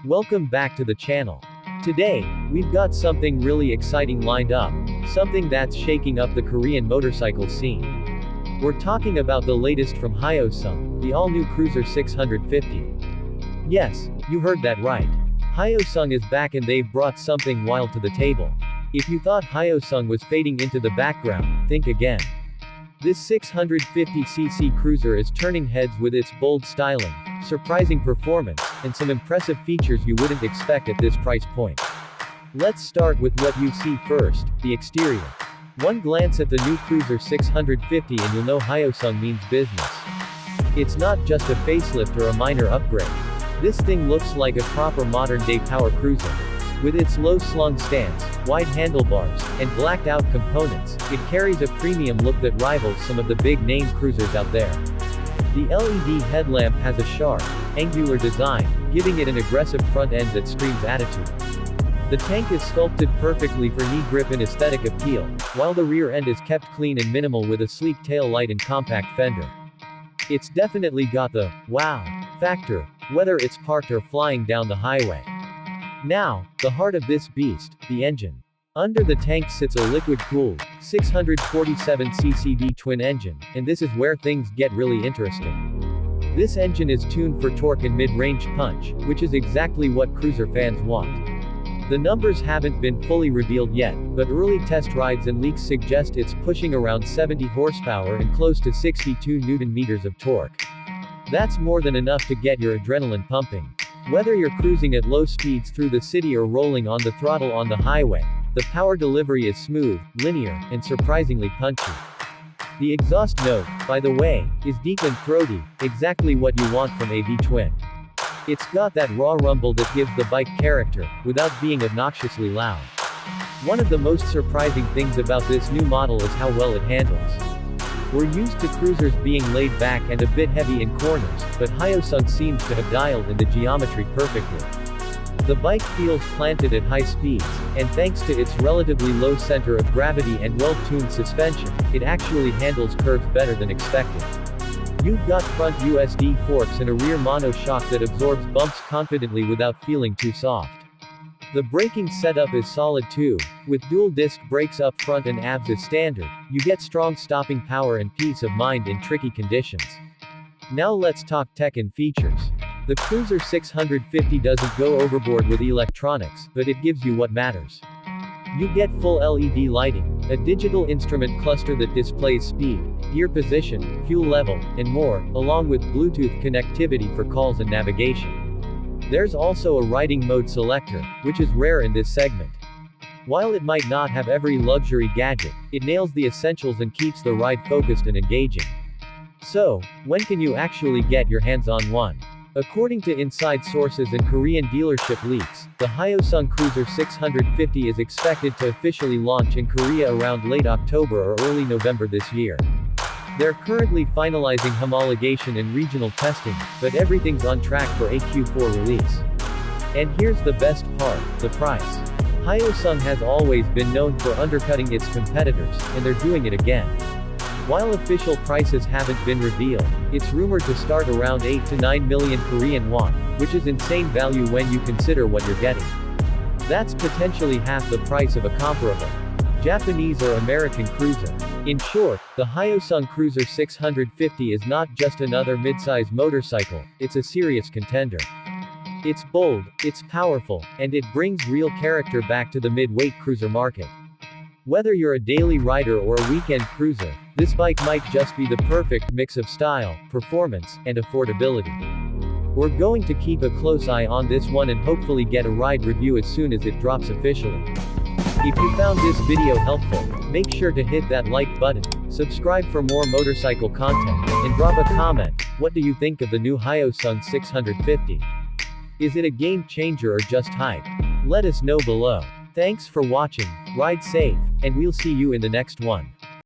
Welcome back to the channel. Today, we've got something really exciting lined up, something that's shaking up the Korean motorcycle scene. We're talking about the latest from Hyosung, the all-new Cruiser 650. Yes, you heard that right. Hyosung is back and they've brought something wild to the table. If you thought Hyosung was fading into the background, think again. This 650cc cruiser is turning heads with its bold styling, surprising performance, and some impressive features you wouldn't expect at this price point. Let's start with what you see first, the exterior. One glance at the new Cruiser 650 and you'll know Hyosung means business. It's not just a facelift or a minor upgrade. This thing looks like a proper modern-day power cruiser. With its low-slung stance, wide handlebars, and blacked-out components, it carries a premium look that rivals some of the big-name cruisers out there. The LED headlamp has a sharp, angular design, giving it an aggressive front end that screams attitude. The tank is sculpted perfectly for knee grip and aesthetic appeal, while the rear end is kept clean and minimal with a sleek tail light and compact fender. It's definitely got the wow factor, whether it's parked or flying down the highway. Now, the heart of this beast, the engine. Under the tank sits a liquid-cooled, 647cc V-twin engine, and this is where things get really interesting. This engine is tuned for torque and mid-range punch, which is exactly what cruiser fans want. The numbers haven't been fully revealed yet, but early test rides and leaks suggest it's pushing around 70 horsepower and close to 62 Nm of torque. That's more than enough to get your adrenaline pumping. Whether you're cruising at low speeds through the city or rolling on the throttle on the highway, the power delivery is smooth, linear, and surprisingly punchy. The exhaust note, by the way, is deep and throaty, exactly what you want from a V-twin. It's got that raw rumble that gives the bike character, without being obnoxiously loud. One of the most surprising things about this new model is how well it handles. We're used to cruisers being laid back and a bit heavy in corners, but Hyosung seems to have dialed in the geometry perfectly. The bike feels planted at high speeds, and thanks to its relatively low center of gravity and well-tuned suspension, it actually handles curves better than expected. You've got front USD forks and a rear mono shock that absorbs bumps confidently without feeling too soft. The braking setup is solid too, with dual disc brakes up front and ABS as standard. You get strong stopping power and peace of mind in tricky conditions. Now let's talk tech and features. The Cruiser 650 doesn't go overboard with electronics, but it gives you what matters. You get full LED lighting, a digital instrument cluster that displays speed, gear position, fuel level, and more, along with Bluetooth connectivity for calls and navigation. There's also a riding mode selector, which is rare in this segment. While it might not have every luxury gadget, it nails the essentials and keeps the ride focused and engaging. So, when can you actually get your hands on one? According to inside sources and Korean dealership leaks, the Hyosung Cruiser 650 is expected to officially launch in Korea around late October or early November this year. They're currently finalizing homologation and regional testing, but everything's on track for a Q4 release. And here's the best part, the price. Hyosung has always been known for undercutting its competitors, and they're doing it again. While official prices haven't been revealed, it's rumored to start around 8 to 9 million Korean won, which is insane value when you consider what you're getting. That's potentially half the price of a comparable Japanese or American cruiser. In short, the Hyosung Cruiser 650 is not just another midsize motorcycle, it's a serious contender. It's bold, it's powerful, and it brings real character back to the mid-weight cruiser market. Whether you're a daily rider or a weekend cruiser, this bike might just be the perfect mix of style, performance, and affordability. We're going to keep a close eye on this one and hopefully get a ride review as soon as it drops officially. If you found this video helpful, make sure to hit that like button, subscribe for more motorcycle content, and drop a comment. What do you think of the new Hyosung 650? Is it a game changer or just hype? Let us know below. Thanks for watching, ride safe, and we'll see you in the next one.